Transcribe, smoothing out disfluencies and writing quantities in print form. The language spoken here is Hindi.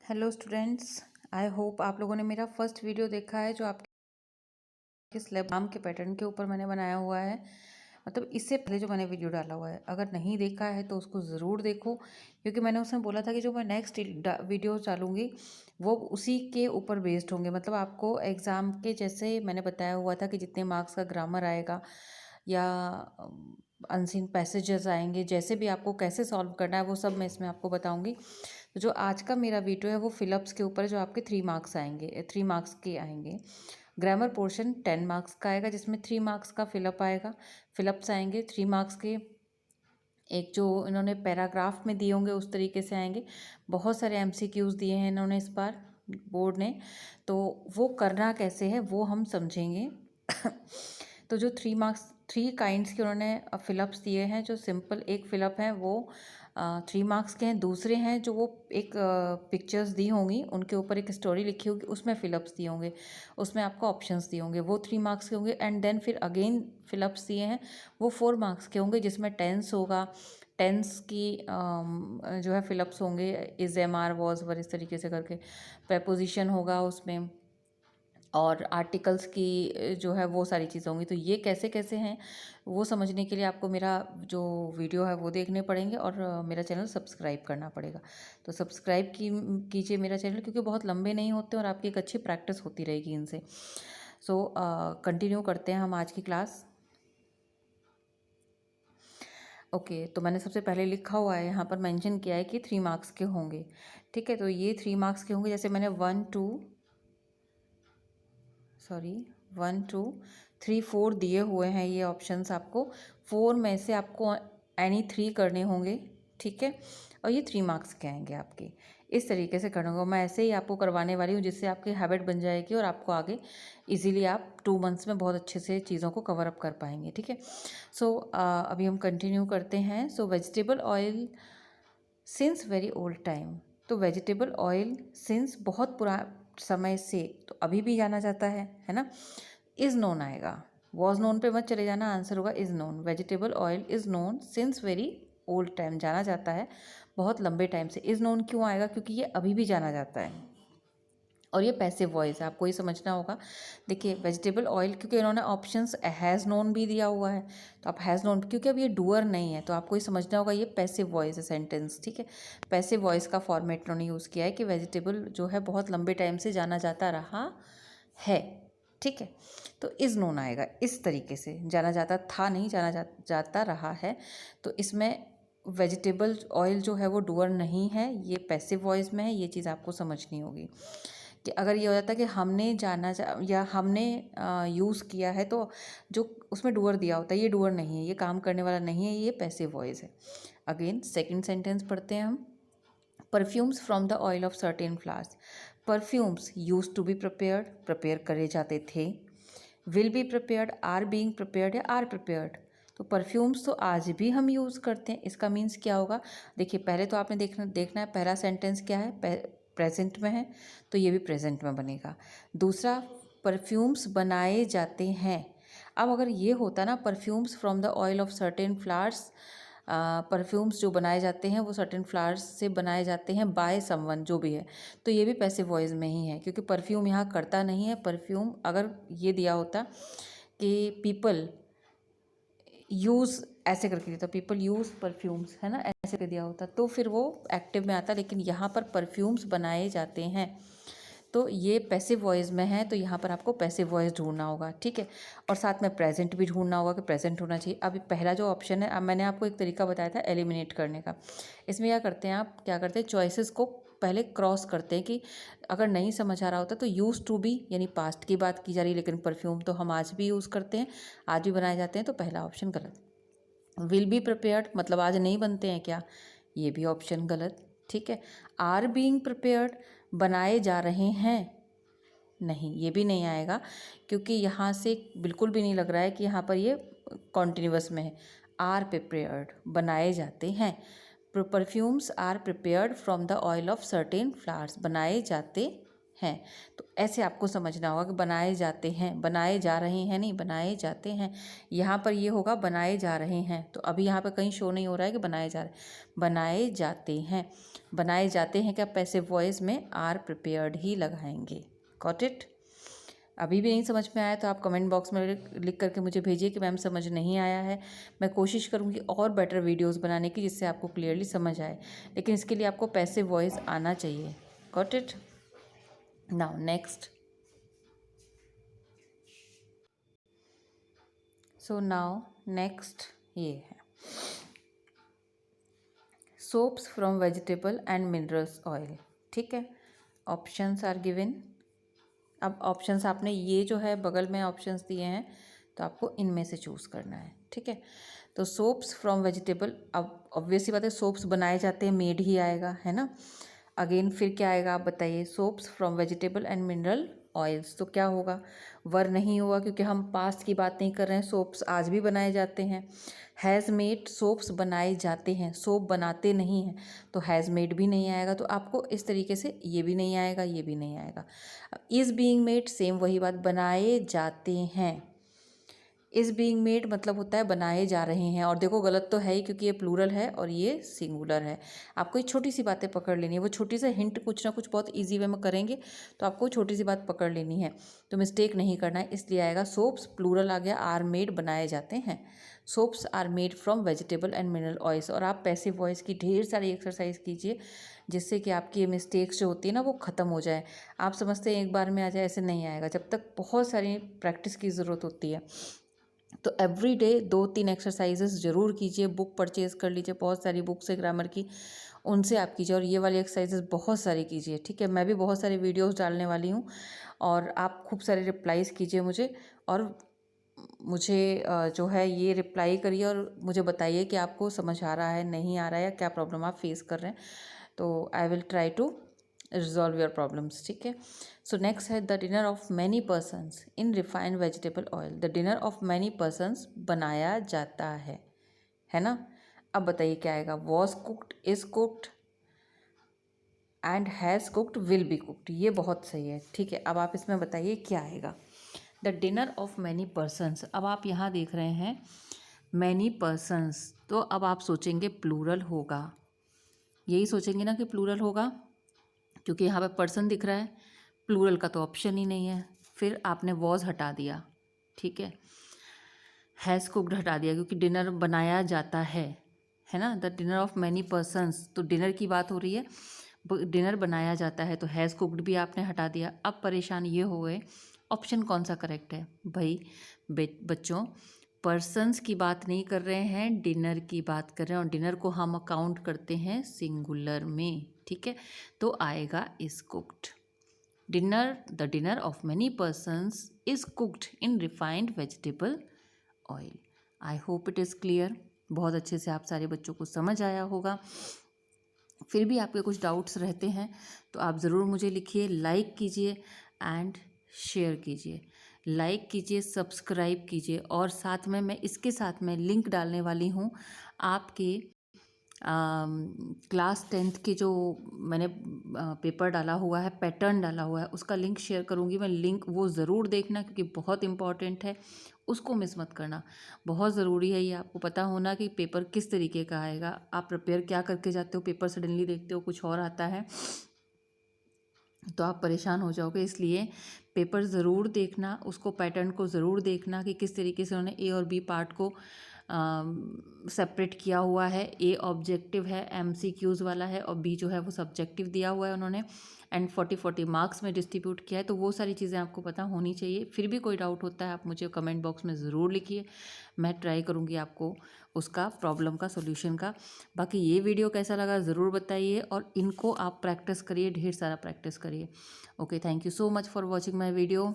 हेलो स्टूडेंट्स, आई होप आप लोगों ने मेरा फर्स्ट वीडियो देखा है जो आपके स्लैब नाम के पैटर्न के ऊपर मैंने बनाया हुआ है। मतलब इससे पहले जो मैंने वीडियो डाला हुआ है, अगर नहीं देखा है तो उसको ज़रूर देखो, क्योंकि मैंने उसमें बोला था कि जो मैं नेक्स्ट वीडियो डालूँगी वो उसी के ऊपर बेस्ड होंगे। मतलब आपको एग्ज़ाम के जैसे मैंने बताया हुआ था कि जितने मार्क्स का ग्रामर आएगा या अनसीन पैसेजेस आएंगे, जैसे भी आपको कैसे सॉल्व करना है वो सब मैं इसमें आपको बताऊँगी। तो जो आज का मेरा वीडियो है वो फिलअप्स के ऊपर, जो आपके 3 मार्क्स आएंगे, 3 मार्क्स के आएंगे। ग्रामर पोर्शन 10 मार्क्स का आएगा, जिसमें 3 मार्क्स का फिलअप आएगा, फिलअप्स आएंगे 3 मार्क्स के। एक जो इन्होंने पैराग्राफ में दिए होंगे उस तरीके से आएंगे। बहुत सारे एमसीक्यूज़ दिए हैं इन्होंने इस बार बोर्ड ने, तो वो करना कैसे है वो हम समझेंगे। तो जो 3 मार्क्स 3 काइंड्स के उन्होंने फिलअप्स दिए हैं, जो सिंपल एक फिलअप है वो 3 मार्क्स के हैं। दूसरे हैं जो वो एक पिक्चर्स दी होंगी, उनके ऊपर एक स्टोरी लिखी होगी, उसमें फिलअप्स दिए होंगे, उसमें आपको ऑप्शंस दिए होंगे, वो 3 मार्क्स के होंगे। एंड देन फिर अगेन फिलअप्स दिए हैं, वो 4 मार्क्स के होंगे, जिसमें टेंस होगा, टेंस की जो है फिलअप्स होंगे, is am are was were इस तरीके से करके। प्रपोजिशन होगा उसमें, और आर्टिकल्स की जो है वो सारी चीज़ें होंगी। तो ये कैसे कैसे हैं वो समझने के लिए आपको मेरा जो वीडियो है वो देखने पड़ेंगे, और मेरा चैनल सब्सक्राइब करना पड़ेगा। तो सब्सक्राइब कीजिए मेरा चैनल, क्योंकि बहुत लंबे नहीं होते और आपकी एक अच्छी प्रैक्टिस होती रहेगी इनसे। सो कंटिन्यू करते हैं हम आज की क्लास। ओके, तो मैंने सबसे पहले लिखा हुआ है, यहाँ पर मेंशन किया है कि 3 मार्क्स के होंगे। ठीक है, तो ये 3 मार्क्स के होंगे। जैसे मैंने 1 2 3 4 दिए हुए हैं ये ऑप्शंस आपको। 4 में से आपको एनी 3 करने होंगे, ठीक है, और ये 3 मार्क्स के आएंगे आपके। इस तरीके से करना होगा। मैं ऐसे ही आपको करवाने वाली हूँ, जिससे आपकी हैबिट बन जाएगी और आपको आगे इजीली आप 2 मंथ्स में बहुत अच्छे से चीज़ों को कवर अप कर पाएंगे। ठीक है, सो अभी हम कंटिन्यू करते हैं। So vegetable oil since very old time. तो वेजिटेबल ऑयल सिंस बहुत समय से, तो अभी भी जाना जाता है ना। इज़ नोन आएगा, वॉज नोन पे मत चले जाना, आंसर होगा is known. Vegetable oil is known since very old time, जाना जाता है बहुत लंबे टाइम से। इज़ नोन क्यों आएगा? क्योंकि ये अभी भी जाना जाता है, और ये पैसिव वॉइस है, आपको ये समझना होगा। देखिए वेजिटेबल ऑयल, क्योंकि इन्होंने ऑप्शंस हैज़ नोन भी दिया हुआ है, तो आप हैज़ नोन, क्योंकि अब ये डूअर नहीं है, तो आपको ये समझना होगा ये पैसिव वॉइस है सेंटेंस। ठीक है, पैसिव वॉइस का फॉर्मेट इन्होंने यूज़ किया है कि वेजिटेबल जो है बहुत लंबे टाइम से जाना जाता रहा है। ठीक है, तो इज़ नोन आएगा इस तरीके से, जाना जाता था नहीं, जाता रहा है। तो इसमें वेजिटेबल ऑयल जो है वो डूअर नहीं है, ये पैसिव वॉइस में है। ये चीज़ आपको समझनी होगी कि अगर ये हो जाता कि हमने या हमने यूज़ किया है, तो जो उसमें डूअर दिया होता है, ये डूअर नहीं है, ये काम करने वाला नहीं है, ये पैसिव वॉइस है। अगेन सेकंड सेंटेंस पढ़ते हैं हम। Perfumes from the oil of certain flowers. Perfumes use to be prepared, prepare करे जाते थे। Will be prepared, are being prepared या आर प्रिपेयर्ड। तो परफ्यूम्स तो आज भी हम यूज़ करते हैं। इसका मीन्स क्या होगा? देखिए पहले तो आपने देखना है पहला सेंटेंस क्या है, प्रेजेंट में है, तो ये भी प्रेजेंट में बनेगा। दूसरा, परफ्यूम्स बनाए जाते हैं। अब अगर ये होता ना, perfumes from the oil of certain flowers, perfumes जो बनाए जाते हैं वो सर्टेन फ्लावर्स से बनाए जाते हैं बाय समवन, जो भी है, तो ये भी पैसिव वॉइस में ही है, क्योंकि परफ्यूम यहाँ करता नहीं है। परफ्यूम अगर ये दिया होता कि पीपल यूज़ ऐसे करके दिया, तो पीपल यूज़ परफ्यूम्स, है ना, ऐसे कर दिया होता तो फिर वो एक्टिव में आता। लेकिन यहाँ पर परफ्यूम्स बनाए जाते हैं, तो ये पैसिव वॉइस में है, तो यहाँ पर आपको पैसिव वॉइस ढूंढना होगा। ठीक है, और साथ में प्रेजेंट भी ढूंढना होगा कि प्रेजेंट होना चाहिए। अभी पहला जो ऑप्शन है, अब मैंने आपको एक तरीका बताया था एलिमिनेट करने का। इसमें क्या करते हैं, आप क्या करते हैं, चॉइसेस को पहले क्रॉस करते हैं कि अगर नहीं समझ आ रहा होता तो यूज़ टू बी यानी पास्ट की बात की जा रही है, लेकिन परफ्यूम तो हम आज भी यूज़ करते हैं, आज भी बनाए जाते हैं, तो पहला ऑप्शन गलत। विल बी प्रिपेयर्ड मतलब आज नहीं बनते हैं क्या, ये भी ऑप्शन गलत। ठीक है, आर बीइंग प्रिपेयर्ड बनाए जा रहे हैं, नहीं, ये भी नहीं आएगा, क्योंकि यहाँ से बिल्कुल भी नहीं लग रहा है कि यहाँ पर ये कॉन्टिन्यूअस में है। आर प्रिपेयर्ड बनाए जाते हैं। Perfumes are prepared from the oil of certain flowers, बनाए जाते हैं। तो ऐसे आपको समझना होगा कि बनाए जाते हैं, बनाए जा रहे हैं नहीं, बनाए जाते हैं। यहाँ पर ये होगा बनाए जा रहे हैं, तो अभी यहाँ पर कहीं शो नहीं हो रहा है कि बनाए जा रहे हैं, बनाए जाते हैं। बनाए जाते हैं क्या पैसिव वॉइस में आर प्रिपेयर्ड ही लगाएंगे। Got it. अभी भी नहीं समझ में आया तो आप कमेंट बॉक्स में लिख करके मुझे भेजिए कि मैम समझ नहीं आया है। मैं कोशिश करूँगी और बेटर वीडियोस बनाने की जिससे आपको क्लियरली समझ आए, लेकिन इसके लिए आपको पैसिव वॉइस आना चाहिए। Got it. Now next. So now next ये है soaps from vegetable and minerals oil. ठीक है, ऑप्शंस आर गिवन। अब ऑप्शंस आपने ये जो है बगल में ऑप्शंस दिए हैं, तो आपको इनमें से चूज़ करना है। ठीक है, तो सोप्स फ्रॉम वेजिटेबल, अब ऑब्वियसली बात है सोप्स बनाए जाते हैं, मेड ही आएगा, है ना। अगेन फिर क्या आएगा आप बताइए, soaps from vegetable and mineral oils, तो क्या होगा, वर नहीं होगा क्योंकि हम पास्ट की बात नहीं कर रहे हैं, सोप्स आज भी बनाए जाते हैं। हैज़ मेड, सोप्स बनाए जाते हैं, सोप बनाते नहीं हैं, तो हैज़ मेड भी नहीं आएगा। तो आपको इस तरीके से ये भी नहीं आएगा, ये भी नहीं आएगा। इज़ बीइंग मेड, सेम वही बात, बनाए जाते हैं। इज़ बीइंग मेड मतलब होता है बनाए जा रहे हैं, और देखो गलत तो है ही क्योंकि ये प्लूरल है और ये सिंगुलर है। आपको ये छोटी सी बातें पकड़ लेनी है, वो छोटी सा हिंट कुछ ना कुछ बहुत इजी वे में करेंगे तो आपको छोटी सी बात पकड़ लेनी है, तो मिस्टेक नहीं करना है। इसलिए आएगा सोप्स, प्लूरल आ गया, आर मेड बनाए जाते हैं। Soaps are made from vegetable and mineral oils. और आप पैसिव वॉइस की ढेर सारी एक्सरसाइज कीजिए जिससे कि आपकी ये मिस्टेक्स जो होती है ना वो ख़त्म हो जाए। आप समझते हैं एक बार में आ जाए, ऐसे नहीं आएगा, जब तक बहुत सारी प्रैक्टिस की ज़रूरत होती है। तो एवरी डे 2-3 एक्सरसाइजेस ज़रूर कीजिए, बुक परचेज़ कर लीजिए, बहुत सारी बुक्स है ग्रामर की, उनसे आप कीजिए, और ये वाली एक्सरसाइजेस बहुत सारी कीजिए। ठीक है, मैं भी बहुत सारे वीडियोस डालने वाली हूँ और आप खूब सारे रिप्लाईज़ कीजिए मुझे, और मुझे जो है ये रिप्लाई करिए और मुझे बताइए कि आपको समझ आ रहा है, नहीं आ रहा है, या क्या प्रॉब्लम आप फेस कर रहे हैं, तो I will try to resolve your problems. ठीक है, सो नेक्स्ट है the dinner of many persons in refined vegetable oil. The dinner of many persons बनाया जाता है ना। अब बताइए क्या आएगा, was cooked, is cooked and has cooked, will be cooked. ये बहुत सही है। ठीक है, अब आप इसमें बताइए क्या आएगा, the dinner of many persons. अब आप यहाँ देख रहे हैं मैनी पर्सन्स, तो अब आप सोचेंगे प्लूरल होगा, यही सोचेंगे ना कि प्लूरल होगा, क्योंकि यहाँ पे पर्सन दिख रहा है, प्लूरल का तो ऑप्शन ही नहीं है। फिर आपने वॉज हटा दिया, ठीक है, हैज़ कुक्ड हटा दिया क्योंकि डिनर बनाया जाता है ना। The dinner of many persons, तो डिनर की बात हो रही है, डिनर बनाया जाता है, तो हैज़ कुक्ड भी आपने हटा दिया। अब परेशान ये हो गए ऑप्शन कौन सा करेक्ट है भाई। बच्चों, पर्सन्स की बात नहीं कर रहे हैं, डिनर की बात कर रहे हैं, और डिनर को हम अकाउंट करते हैं सिंगुलर में। ठीक है, तो आएगा is cooked. Dinner, the dinner of many persons is cooked in refined vegetable oil. I hope it is clear. बहुत अच्छे से आप सारे बच्चों को समझ आया होगा। फिर भी आपके कुछ डाउट्स रहते हैं तो आप ज़रूर मुझे लिखिए, लाइक कीजिए एंड शेयर कीजिए। लाइक कीजिए, सब्सक्राइब कीजिए, और साथ में मैं इसके साथ में लिंक डालने वाली हूँ आपके क्लास 10th के जो मैंने पेपर डाला हुआ है, पैटर्न डाला हुआ है, उसका लिंक शेयर करूँगी मैं। लिंक वो ज़रूर देखना क्योंकि बहुत इंपॉर्टेंट है, उसको मिस मत करना। बहुत ज़रूरी है ये आपको पता होना कि पेपर किस तरीके का आएगा। आप प्रिपेयर क्या करके जाते हो, पेपर सडनली देखते हो कुछ और आता है तो आप परेशान हो जाओगे। इसलिए पेपर ज़रूर देखना, उसको पैटर्न को ज़रूर देखना कि किस तरीके से उन्होंने ए और बी पार्ट को सेपरेट किया हुआ है। ए ऑब्जेक्टिव है, MCQs वाला है, और बी जो है वो सब्जेक्टिव दिया हुआ है उन्होंने, एंड 40-40 मार्क्स में डिस्ट्रीब्यूट किया है। तो वो सारी चीज़ें आपको पता होनी चाहिए। फिर भी कोई डाउट होता है आप मुझे कमेंट बॉक्स में ज़रूर लिखिए, मैं ट्राई करूँगी आपको उसका प्रॉब्लम का सोल्यूशन का। बाकी ये वीडियो कैसा लगा ज़रूर बताइए, और इनको आप प्रैक्टिस करिए, ढेर सारा प्रैक्टिस करिए। Okay, thank you so much for watching my video.